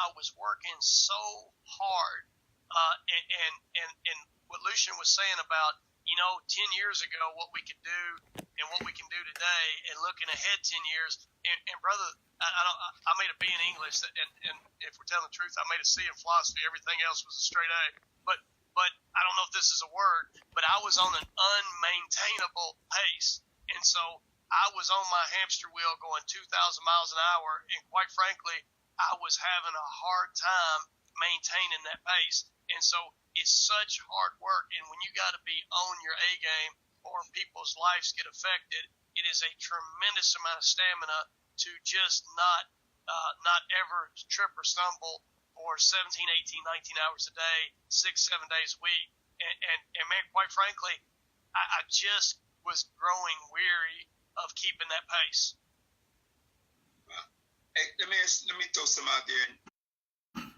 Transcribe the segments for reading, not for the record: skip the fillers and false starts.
I was working so hard, and what Lucian was saying about 10 years ago what we could do and what we can do today, and looking ahead 10 years. And brother, I made a B in English, and if we're telling the truth, I made a C in philosophy. Everything else was a straight A. But I don't know if this is a word, but I was on an unmaintainable pace, and so I was on my hamster wheel going 2,000 miles an hour, and quite frankly, I was having a hard time maintaining that pace. And so it's such hard work, and when you got to be on your A game or people's lives get affected, it is a tremendous amount of stamina to just not ever trip or stumble for 17, 18, 19 hours a day, 6, 7 days a week. And man, quite frankly, I just was growing weary of keeping that pace. Hey, let me throw some out there, and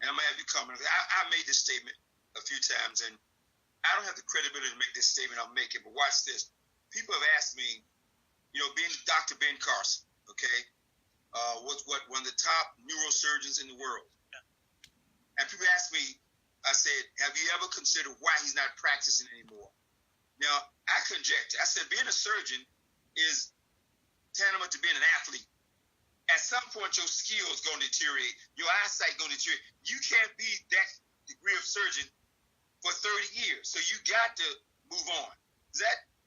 I'm gonna have you comment. I made this statement a few times, and I don't have the credibility to make this statement. I'll make it, but watch this. People have asked me, being Dr. Ben Carson, okay, was one of the top neurosurgeons in the world, and people ask me, I said, have you ever considered why he's not practicing anymore? Now, I conjecture. I said, being a surgeon is tantamount to being an athlete. At some point, your skills going to deteriorate. Your eyesight going to deteriorate. You can't be that degree of surgeon for 30 years. So you got to move on.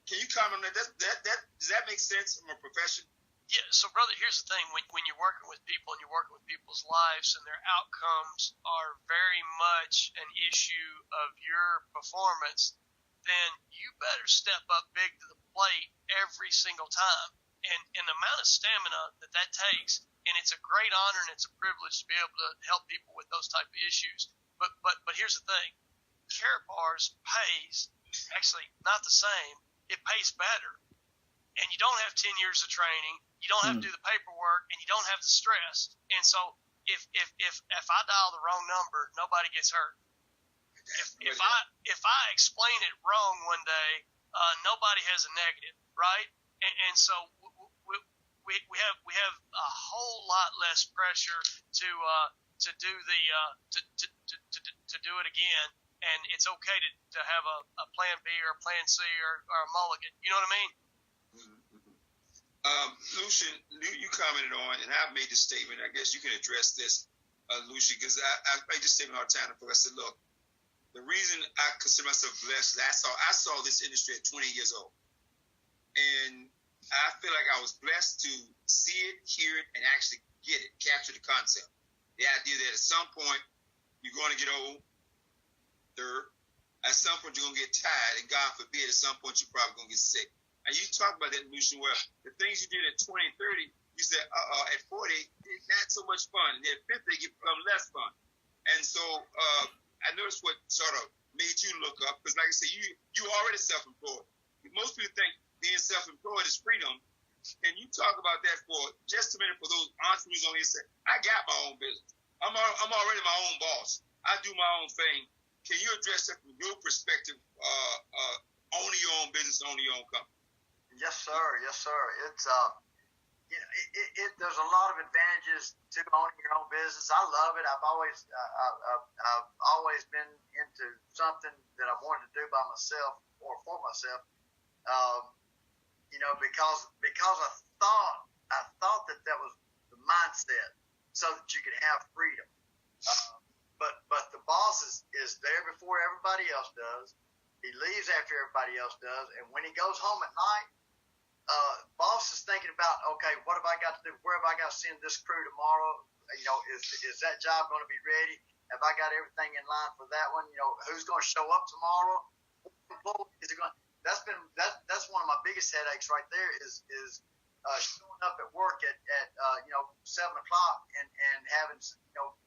Can you comment on that? Does that make sense from a profession? Yeah, so brother, here's the thing. When you're working with people and you're working with people's lives and their outcomes are very much an issue of your performance, then you better step up big to the plate every single time. And the amount of stamina that takes, and it's a great honor and it's a privilege to be able to help people with those type of issues. But here's the thing. Karatbars pays actually not the same. It pays better. And you don't have 10 years of training. You don't have to do the paperwork, and you don't have the stress. And so if I dial the wrong number, nobody gets hurt. If I explain it wrong one day, nobody has a negative, right? And so we have a whole lot less pressure to do to do it again, and it's okay to have a plan B or a plan C or a mulligan. You know what I mean? Lucian, you commented on, and I've made this statement. I guess you can address this, Lucian, because I made this statement all the time. I said, look, the reason I consider myself blessed is I saw this industry at 20 years old, and I feel like I was blessed to see it, hear it, and actually get it, capture the concept. The idea that at some point you're going to get older, at some point you're going to get tired, and God forbid, at some point you're probably going to get sick. And you talk about that, Lucian, where the things you did at 20 and 30, you said, at 40, it's not so much fun. And at 50, it become less fun. And so I noticed what sort of made you look up, because like I said, you already self-employed. Most people think being self-employed is freedom. And you talk about that for just a minute for those entrepreneurs on here say, I got my own business. I'm already my own boss. I do my own thing. Can you address that from your perspective, owning your own business, owning your own company? Yes, sir. Yes, sir. It's there's a lot of advantages to owning your own business. I love it. I've always been into something that I wanted to do by myself or for myself. Because I thought that was the mindset, so that you could have freedom. But the boss is there before everybody else does. He leaves after everybody else does, and when he goes home at night, boss is thinking about, okay, what have I got to do? Where have I got to send this crew tomorrow? Is that job going to be ready? Have I got everything in line for that one? Who's going to show up tomorrow? Is it going? That's one of my biggest headaches right there. Is showing up at work at 7 o'clock and having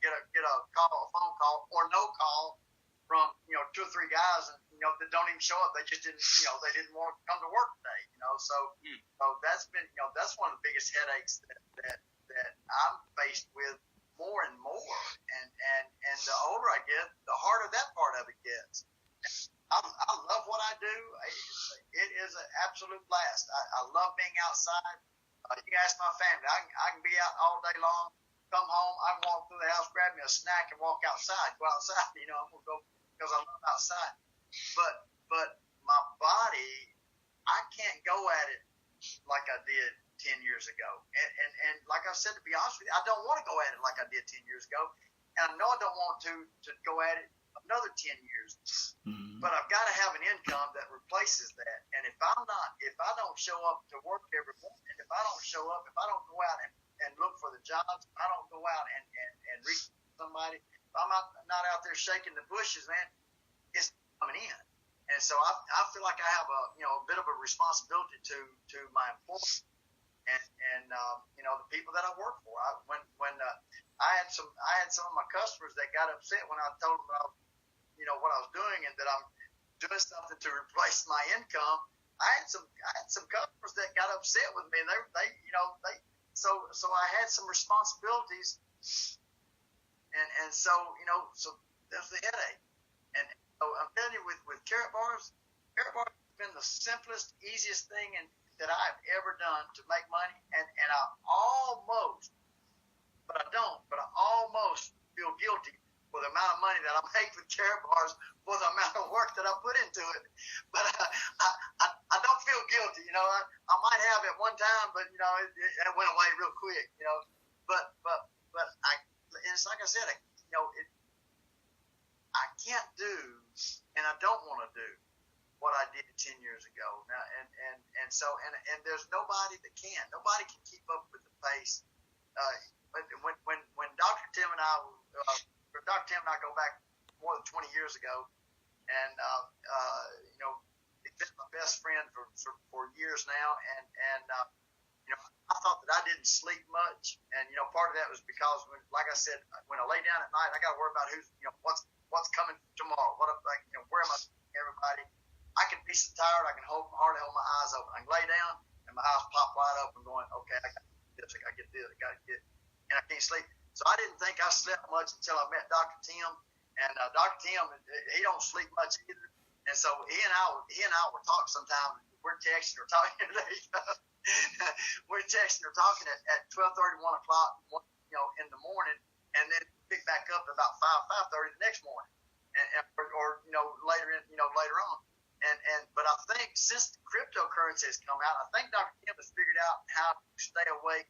get a phone call or no call from 2 or 3 guys and that don't even show up. They just didn't they didn't want to come to work today. So that's been that's one of the biggest headaches that I'm faced with more and more. And the older I get, the harder that part of it gets. I love what I do. It is an absolute blast. I love being outside. You can ask my family. I can be out all day long. come home, I can walk through the house, grab me a snack, and walk outside. Go outside, you know. I'm gonna go because I love outside. But my body, I can't go at it like I did 10 years ago. And like I said, to be honest with you, I don't want to go at it like I did 10 years ago. And I know I don't want to go at it another 10 years. Mm-hmm. But I've got to have an income that replaces that. And if I don't show up to work every morning, if I don't show up, if I don't go out and look for the jobs, if I don't go out and reach somebody, if I'm not out there shaking the bushes, man, it's coming in. And so I feel like I have a bit of a responsibility to my employees and the people that I work for. When I had some of my customers that got upset when I told them what I was doing and that I'm doing something to replace my income. I had some customers that got upset with me, and so I had some responsibilities, and so there's the headache. And so I'm telling you, with Carrot Bars has been the simplest, easiest thing that I've ever done to make money, and I almost feel guilty for the amount of money that I make with Carrot Bars, for the amount of work that I put into it. But I don't feel guilty. I might have at one time, but it went away real quick. But it's like I said, I can't do, and I don't want to do what I did 10 years ago. Now, and so there's nobody that can. Nobody can keep up with the pace. When Dr. Tim and I go back more than 20 years ago, and he's been my best friend for years now, and I thought that I didn't sleep much, and part of that was because like I said, when I lay down at night, I got to worry about what's coming tomorrow. Where am I seeing everybody? I can be so tired, I can hardly hold my eyes open. I can lay down and my eyes pop wide open, going, okay, I got this, I got to get this, I got to get, and I can't sleep. So I didn't think I slept much until I met Dr. Tim, and Dr. Tim, he don't sleep much either, and so he and I will talk sometimes. We're texting or talking. We're texting or talking at 12:30, 1 o'clock, in the morning, and then pick back up about 5:30 the next morning, or later on. But I think since the cryptocurrency has come out, I think Dr. Kim has figured out how to stay awake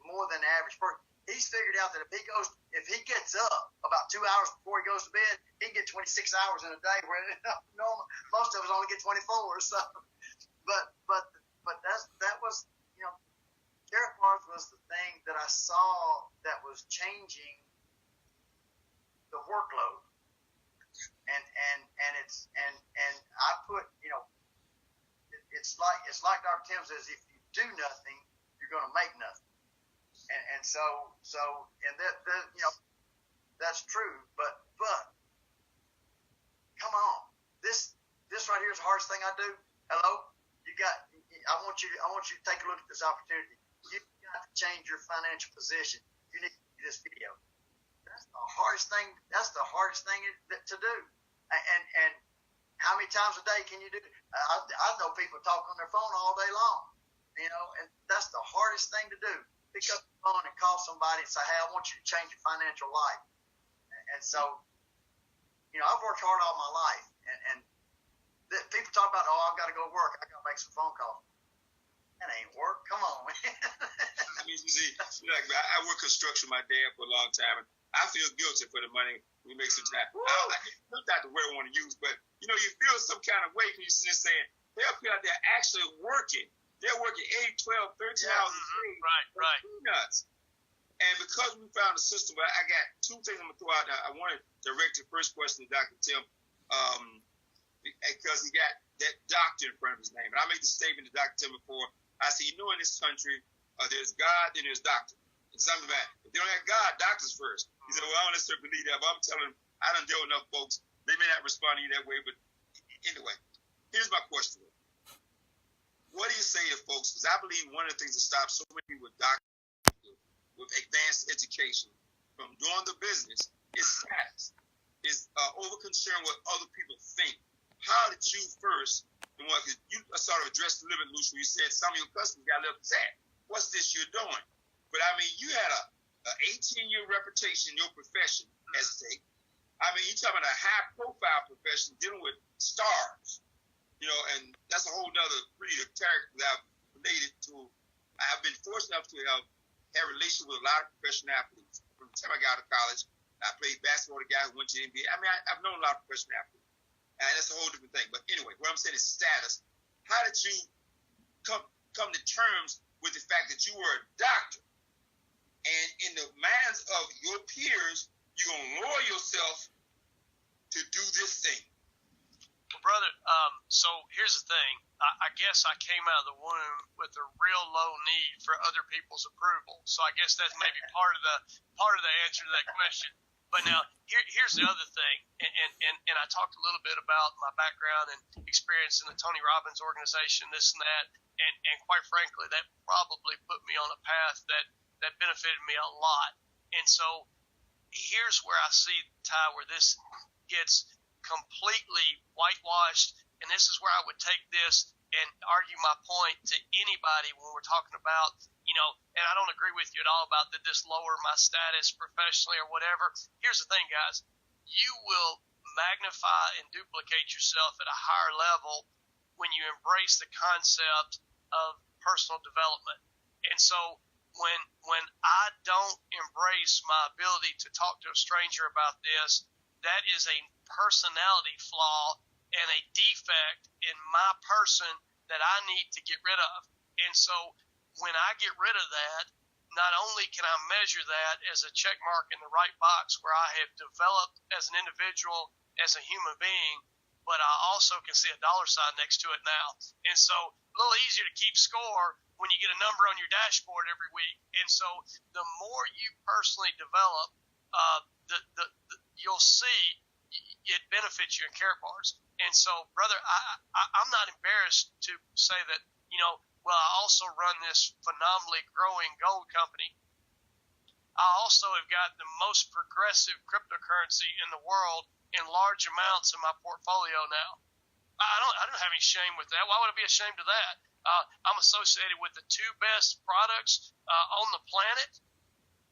more than the average person. He's figured out that if he gets up about 2 hours before he goes to bed, he can get 26 hours in a day, where most of us only get 24. So, but that was Carrot Bars was the thing that I saw that was changing the workload. And I put it's like Dr. Tim says, if you do nothing, you're going to make nothing. And so that's true. But come on, this right here is the hardest thing I do. Hello, I want you to take a look at this opportunity. You've got to change your financial position. You need to do this video. That's the hardest thing. That's the hardest thing to do. And how many times a day can you do it? I know people talk on their phone all day long, and that's the hardest thing to do. Pick up the phone and call somebody and say, hey, I want you to change your financial life. And so, I've worked hard all my life, and people talk about, I've got to go to work. I got to make some phone calls. That ain't work. Come on, man. I mean, you see, I worked construction with my dad for a long time, and I feel guilty for the money we make sometimes. Not the word I want to use, but you feel some kind of way when you're sitting there saying, there are people out there actually working. They're working 8, 12, 13 hours a day. Right. Peanuts. And because we found a system, I got two things I'm going to throw out. I want to direct the first question to Dr. Tim, because he got that doctor in front of his name. And I made the statement to Dr. Tim before. I said, in this country, there's God, then there's doctor. And something about, if they don't have God, doctors first. He said, well, I don't necessarily believe that, but I'm telling him, I don't deal with enough folks. They may not respond to you that way, but anyway, here's my question. What do you say to folks? Because I believe one of the things that stops so many with doctors, with advanced education, from doing the business is status, is over concern what other people think. How did you first, because you sort of addressed a little bit, Lucian, you said some of your customers got a little upset. What's this you're doing? But I mean, you had an 18-year reputation in your profession at stake. I mean, you're talking about a high-profile profession dealing with stars, and that's a whole nother breed of character that I've related to. I've been fortunate enough to have relations with a lot of professional athletes. From the time I got out of college, I played basketball with a guy who went to the NBA. I mean, I've known a lot of professional athletes, and that's a whole different thing. But anyway, what I'm saying is status. How did you come to terms with the fact that you were a doctor, and in the minds of your peers, you're going to lower yourself to do this thing? Well, brother, so here's the thing. I guess I came out of the womb with a real low need for other people's approval. So I guess that's maybe part of the answer to that question. But now here's the other thing, and I talked a little bit about my background and experience in the Tony Robbins organization, this and that, and quite frankly, that probably put me on a path that benefited me a lot. And so here's where I see, Ty, where this gets completely whitewashed, and this is where I would take this and argue my point to anybody when we're talking about, and I don't agree with you at all about that this lower my status professionally or whatever. Here's the thing, guys. You will magnify and duplicate yourself at a higher level when you embrace the concept of personal development. And so when I don't embrace my ability to talk to a stranger about this, that is a personality flaw and a defect in my person that I need to get rid of. And so when I get rid of that, not only can I measure that as a check mark in the right box where I have developed as an individual, as a human being, but I also can see a dollar sign next to it now. And so a little easier to keep score when you get a number on your dashboard every week. And so the more you personally develop, you'll see it benefits you in Karatbars. And so, brother, I'm not embarrassed to say that, well, I also run this phenomenally growing gold company. I also have got the most progressive cryptocurrency in the world in large amounts in my portfolio now. I don't have any shame with that. Why would I be ashamed of that? I'm associated with the two best products on the planet.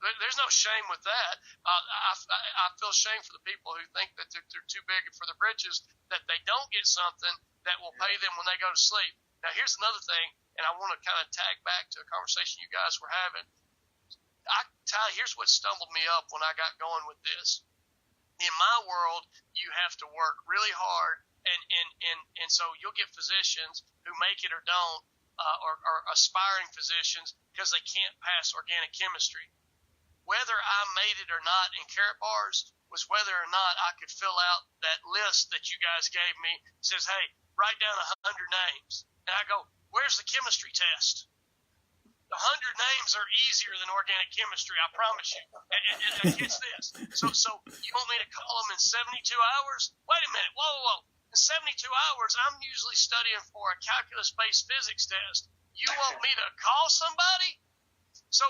There's no shame with that. I feel shame for the people who think that they're too big for the britches, that they don't get something that will pay them when they go to sleep. Now, here's another thing, and I want to kind of tag back to a conversation you guys were having. Ty, here's what stumbled me up when I got going with this. In my world, you have to work really hard, and so you'll get physicians who make it or don't, or aspiring physicians, because they can't pass organic chemistry. Whether I made it or not in Karatbars was whether or not I could fill out that list that you guys gave me. It says, hey, write down 100 names. And I go, where's the chemistry test? The 100 names are easier than organic chemistry, I promise you. And catch this. So you want me to call them in 72 hours? Wait a minute. Whoa. In 72 hours, I'm usually studying for a calculus-based physics test. You want me to call somebody? So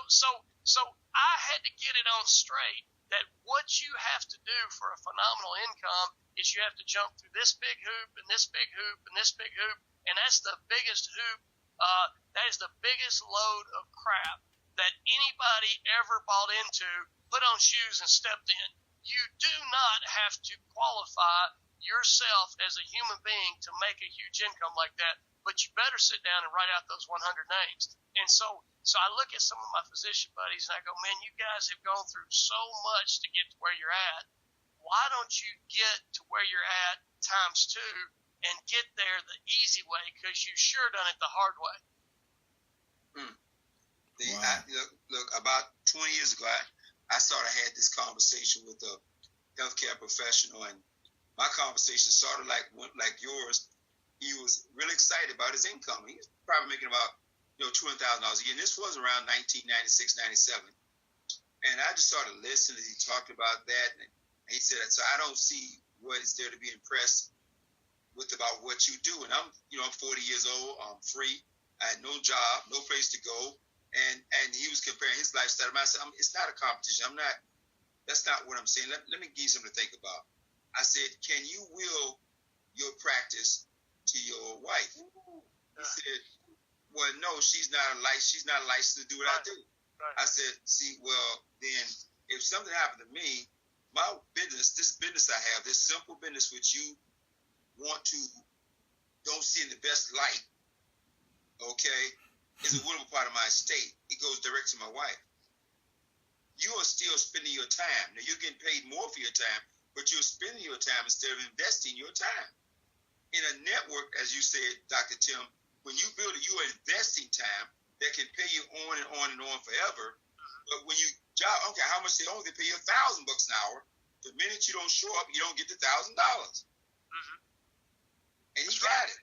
I had to get it on straight that what you have to do for a phenomenal income is you have to jump through this big hoop and this big hoop and this big hoop, and that's the biggest hoop. That is the biggest load of crap that anybody ever bought into, put on shoes, and stepped in. You do not have to qualify yourself as a human being to make a huge income like that, but you better sit down and write out those 100 names. And so I look at some of my physician buddies and I go, man, you guys have gone through so much to get to where you're at. Why don't you get to where you're at times two and get there the easy way, because you've sure done it the hard way? Wow. Look, about 20 years ago, I sort of had this conversation with a healthcare professional, and my conversation sort of like yours. He was really excited about his income. He was probably making about $200,000 a year. And this was around 1996, 97. And I just sort of listened as he talked about that. And he said, so I don't see what is there to be impressed with about what you do. And I'm 40 years old. I'm free. I had no job, no place to go. And he was comparing his lifestyle. I said, it's not a competition. That's not what I'm saying. Let me give you something to think about. I said, can you will your practice to your wife? He said, well, no, she's not licensed to do what I do. Right. I said, see, well, then if something happened to me, my business, this business I have, this simple business which you don't see in the best light, okay, is a winnable part of my estate. It goes direct to my wife. You are still spending your time. Now, you're getting paid more for your time, but you're spending your time instead of investing your time. In a network, as you said, Dr. Tim, when you build it, you are investing time that can pay you on and on and on forever. But when you job, okay, how much they only pay you $1,000 an hour. The minute you don't show up, you don't get the $1,000. And he got it.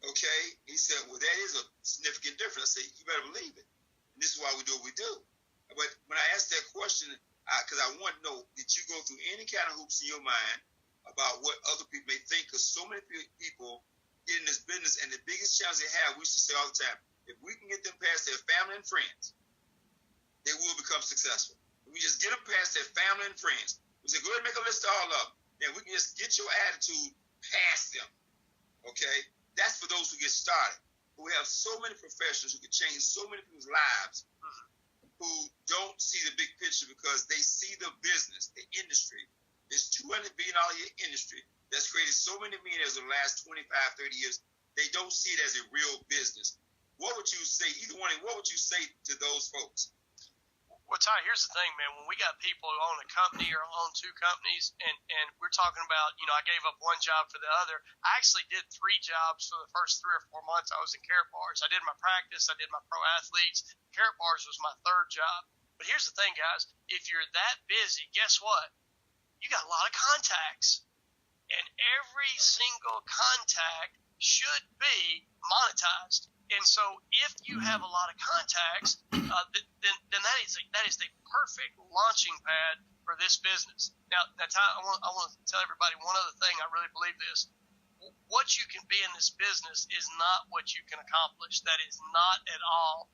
Okay, he said, well, that is a significant difference. I said, you better believe it. And this is why we do what we do. But when I asked that question, because I want to know, did you go through any kind of hoops in your mind about what other people may think? Because so many people get in this business, and the biggest challenge they have, we used to say all the time, if we can get them past their family and friends, they will become successful. If we just get them past their family and friends, we say, go ahead and make a list of all of them. Then we can just get your attitude past them. Okay? That's for those who get started. We have so many professionals who can change so many people's lives who don't see the big picture because they see the business, the industry. This $200 billion industry that's created so many millionaires in the last 25, 30 years. They don't see it as a real business. What would you say, either one, what would you say to those folks? Well, Ty, here's the thing, man. When we got people who own a company or own two companies, and we're talking about, I gave up one job for the other. I actually did 3 jobs for the first 3 or 4 months I was in Carrot Bars. I did my practice. I did my pro athletes. Carrot Bars was my 3rd job. But here's the thing, guys. If you're that busy, guess what? You got a lot of contacts. And every single contact should be monetized. And so if you have a lot of contacts, then that is the perfect launching pad for this business. Now Ty, I want to tell everybody one other thing. I really believe this. What you can be in this business is not what you can accomplish. That is not at all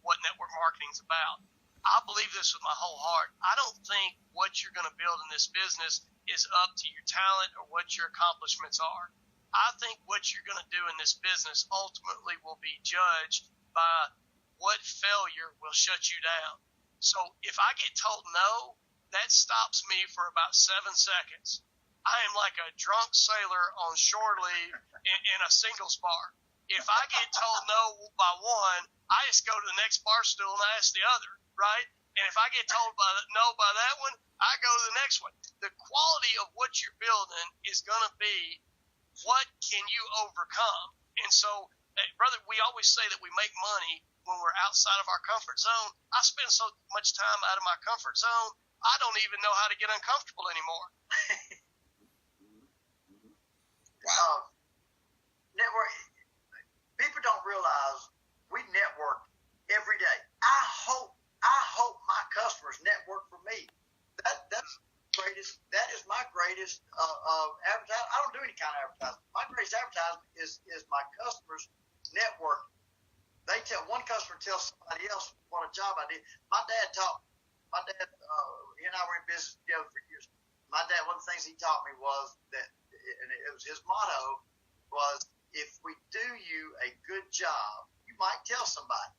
what network marketing is about. I believe this with my whole heart. I don't think what you're going to build in this business is up to your talent or what your accomplishments are. I think what you're going to do in this business ultimately will be judged by what failure will shut you down. So if I get told no, that stops me for about 7 seconds. I am like a drunk sailor on shore leave in a singles bar. If I get told no by one, I just go to the next bar stool and I ask the other, right? And if I get told no by that one, I go to the next one. The quality of what you're building is going to be what can you overcome? And so, brother, we always say that we make money when we're outside of our comfort zone. I spend so much time out of my comfort zone, I don't even know how to get uncomfortable anymore. Wow. Network. People don't realize we network every day. I hope my customers network for me. That's greatest. That is my greatest advertising. I don't do any kind of advertising. My greatest advertising is my customers network. One customer tells somebody else what a job I did. My dad, he and I were in business together for years. My dad, one of the things he taught me was that, and it was his motto, was if we do you a good job, you might tell somebody.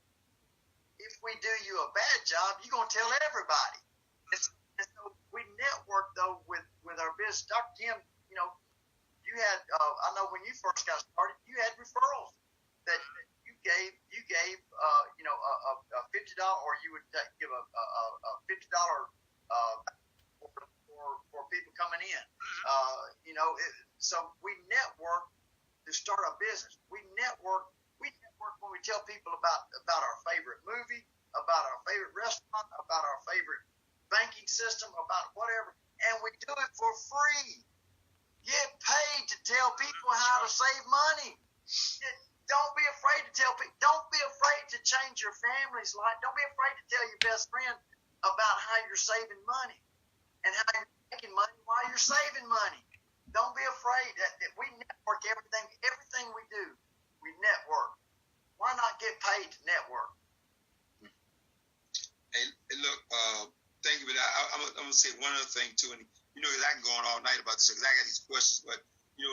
If we do you a bad job, you're going to tell everybody. And so we network, though, with our business. Dr. Tim, you had, I know when you first got started, you had referrals that you gave, a $50, or you would give a $50 for people coming in. So we network to start a business. We network when we tell people about our favorite movie, about our favorite restaurant, about our favorite banking system, about whatever, and we do it for free. Get paid to tell people how to save money. Don't be afraid to tell people. Don't be afraid to change your family's life. Don't be afraid to tell your best friend about how you're saving money and how you're making money while you're saving money. Don't be afraid that we network everything we do. We network. Why not get paid to network? And look, thank you, but I'm going to say one other thing too. And I can go on all night about this because I got these questions. But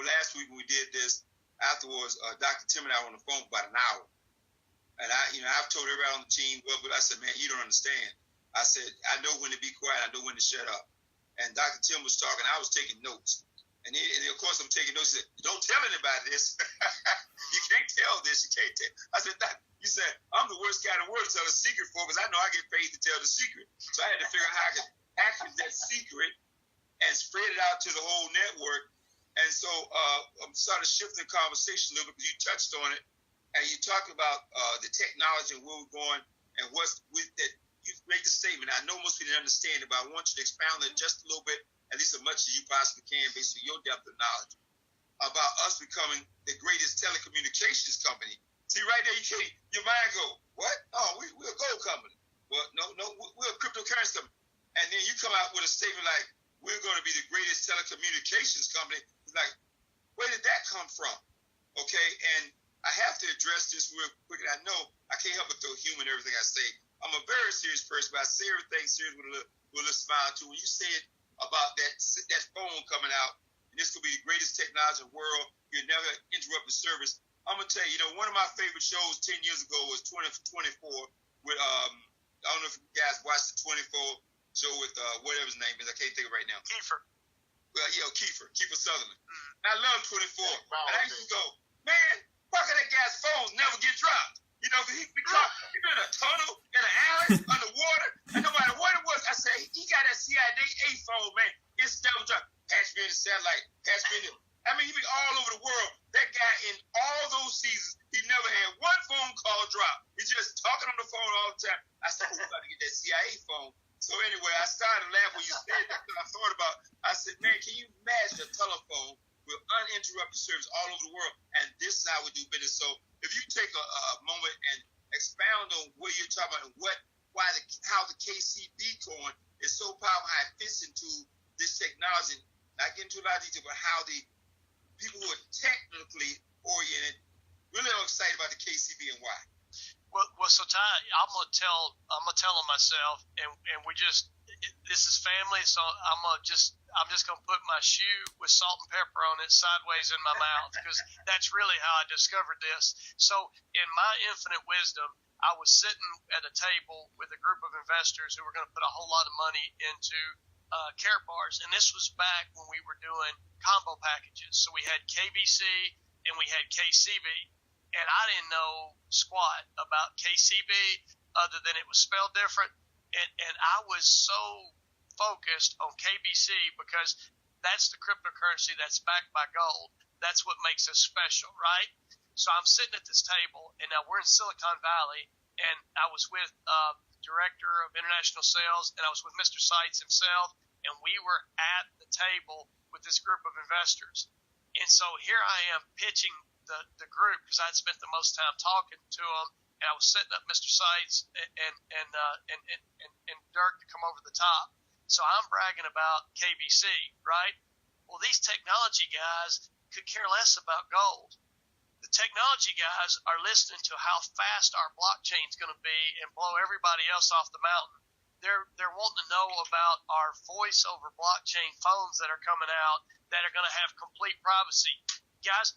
last week when we did this, afterwards, Dr. Tim and I were on the phone for about an hour. And I've told everybody on the team, well, but I said, man, you don't understand. I said, I know when to be quiet. I know when to shut up. And Dr. Tim was talking. I was taking notes. And of course, I'm taking notes. He said, don't tell anybody this. You can't tell this. You can't tell. I said, you said, I'm the worst guy in the world to tell a secret for because I know I get paid to tell the secret. So I had to figure out how I could package that secret and spread it out to the whole network. And so I'm starting to shift the conversation a little bit because you touched on it. And you talked about the technology and where we're going and what's with that. You make the statement. I know most people didn't understand it, but I want you to expound it just a little bit, at least as much as you possibly can, based on your depth of knowledge, about us becoming the greatest telecommunications company. See, right there, your mind go, what? Oh, we're a gold company. Well, no, we're a cryptocurrency company. And then you come out with a statement like, we're going to be the greatest telecommunications company. It's like, where did that come from? Okay, and I have to address this real quick. And I know I can't help but throw humor in everything I say. I'm a very serious person, but I say everything serious with a little smile too. When you said about that phone coming out, and this could be the greatest technology in the world, you'll never interrupt the service. I'm gonna tell you, one of my favorite shows 10 years ago was 24 with I don't know if you guys watched the 24 show with whatever his name is. I can't think of it right now. Kiefer. Well, Kiefer Sutherland. And I love 24. And I used to go, man, why can that guy's phones never get dropped? Because he'd be caught in a tunnel, in an alley, underwater, and no matter what it was, I said, he got that CIA phone, man. It's never dropped. Patch me in the satellite, patch me in the... I mean, he be all over the world. That guy, in all those seasons, he never had one phone call drop. He's just talking on the phone all the time. I said, we're about to get that CIA phone. So anyway, I started laughing when you said that, because I said, man, can you imagine a telephone with uninterrupted service all over the world? And this is how we do business. So if you take a moment and expound on what you're talking about and how the KCB coin is so powerful, how it fits into this technology, not getting into a lot of detail, but how the people who are technically oriented really are excited about the KCB and why. Well, so Ty, I'm gonna tell them myself, and this is family, so I'm just gonna put my shoe with salt and pepper on it sideways in my mouth, because that's really how I discovered this. So in my infinite wisdom, I was sitting at a table with a group of investors who were going to put a whole lot of money into Carrot Bars, and this was back when we were doing combo packages. So we had KBC and we had KCB. And I didn't know squat about KCB other than it was spelled different. And I was so focused on KBC because that's the cryptocurrency that's backed by gold. That's what makes us special, right? So I'm sitting at this table, and now we're in Silicon Valley, and I was with Director of International Sales, and I was with Mr. Seitz himself, and we were at the table with this group of investors. And so here I am pitching the group, because I'd spent the most time talking to them, and I was setting up Mr. Seitz and Dirk to come over the top. So I'm bragging about KBC, right? Well, these technology guys could care less about gold. The technology guys are listening to how fast our blockchain is going to be and blow everybody else off the mountain. They're wanting to know about our voice over blockchain phones that are coming out that are going to have complete privacy. Guys,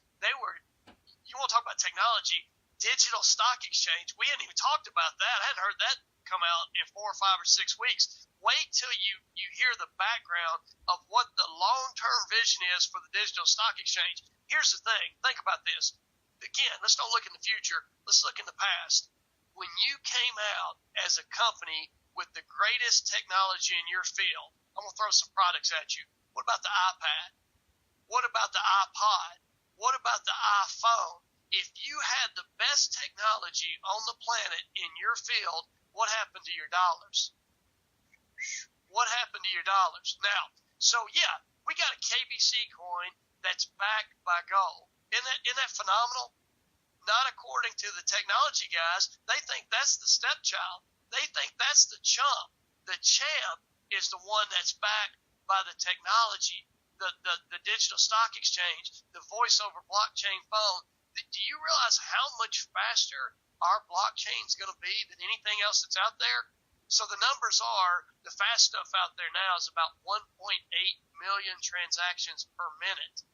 you want to talk about technology, digital stock exchange. We hadn't even talked about that. I hadn't heard that come out in 4 or 5 or 6 weeks. Wait till you hear the background of what the long-term vision is for the digital stock exchange. Here's the thing. Think about this. Again, let's don't look in the future. Let's look in the past. When you came out as a company with the greatest technology in your field, I'm going to throw some products at you. What about the iPad? What about the iPod? What about the iPhone? If you had the best technology on the planet in your field, what happened to your dollars? What happened to your dollars? Now, so yeah, we got a KBC coin that's backed by gold. Isn't that phenomenal? Not according to the technology guys. They think that's the stepchild. They think that's the chump. The champ is the one that's backed by the technology, the digital stock exchange, the voice over blockchain phone. Do you realize how much faster our blockchain is going to be than anything else that's out there? So the numbers are, the fast stuff out there now is about 1.8 million transactions per minute.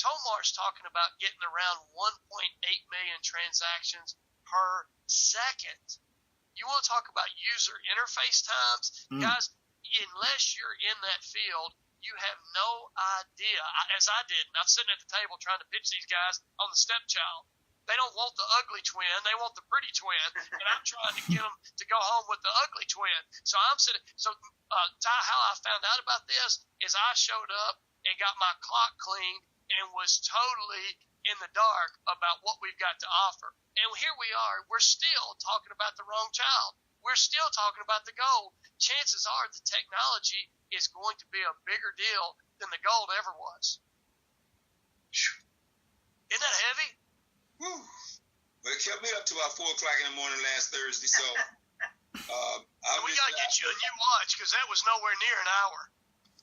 Tomar's talking about getting around 1.8 million transactions per second. You want to talk about user interface times? Guys, unless you're in that field, you have no idea. As I did, I'm sitting at the table trying to pitch these guys on the stepchild. They don't want the ugly twin. They want the pretty twin. And I'm trying to get them to go home with the ugly twin. So I'm sitting. So, Ty, how I found out about this is I showed up and got my clock cleaned and was totally in the dark about what we've got to offer. And here we are. We're still talking about the wrong child. We're still talking about the gold. Chances are the technology is going to be a bigger deal than the gold ever was. Isn't that heavy? Whew. Well, it kept me up to about 4 o'clock in the morning last Thursday, so we got to get you a new watch because that was nowhere near an hour.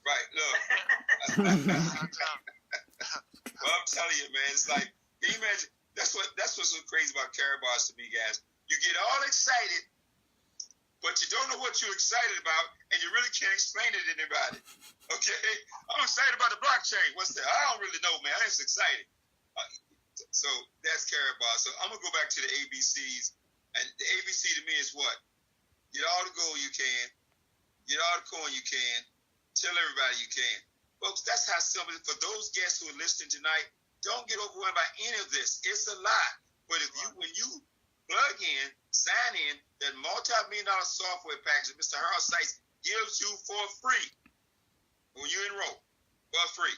Right, look. Well, I'm telling you, man, it's like, can you imagine? That's what's so crazy about carry bars to me, guys. You get all excited, but you don't know what you're excited about, and you really can't explain it to anybody. Okay? I'm excited about the blockchain. What's that? I don't really know, man. I'm just excited. So that's carry bar. So I'm going to go back to the ABCs. And the ABC to me is what? Get all the gold you can. Get all the coin you can. Tell everybody you can. Folks, that's how simple it is. For those guests who are listening tonight, don't get overwhelmed by any of this. It's a lot. But when you plug in, sign in, that multi-million-dollar software package that Mr. Harold Seitz gives you for free when you enroll, for free.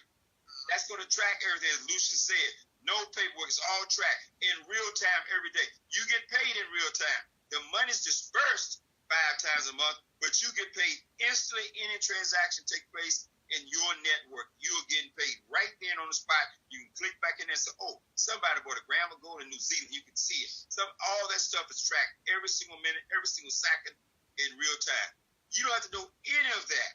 That's going to track everything, as Lucian said. No paperwork. It's all tracked in real time every day. You get paid in real time. The money's dispersed 5 times a month, but you get paid instantly. Any transaction take place in your network. You're getting paid right then on the spot. You can click back in there and say, oh, somebody bought a gram of gold in New Zealand. You can see it. All that stuff is tracked every single minute, every single second in real time. You don't have to know any of that.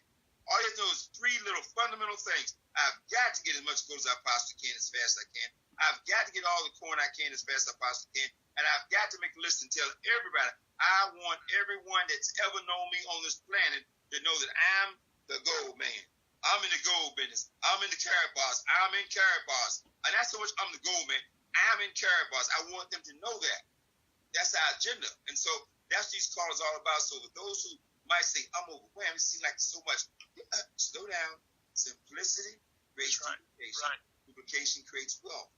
All you have to know is 3 little fundamental things. I've got to get as much gold as I possibly can, as fast as I can. I've got to get all the coin I can as fast as I possibly can. And I've got to make a list and tell everybody, I want everyone that's ever known me on this planet to know that I'm the gold man. I'm in the gold business. I'm in the carrot bars. I'm in carrot bars. And that's so much I'm the gold man. I'm in carrot bars. I want them to know that. That's our agenda. And so that's what these calls all about. So for those who might say, I'm overwhelmed, it seems like so much. Slow down. Simplicity creates duplication. Right. Duplication creates wealth.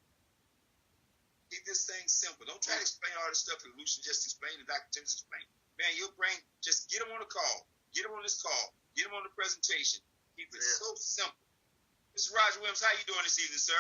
Keep this thing simple. Don't try to explain all this stuff that Lucian just explained and Dr. Tim just explained. Man, your brain, just get them on the call. Get them on this call. Get them on the presentation. Keep it so simple. Mr. Roger Williams, how you doing this evening, sir?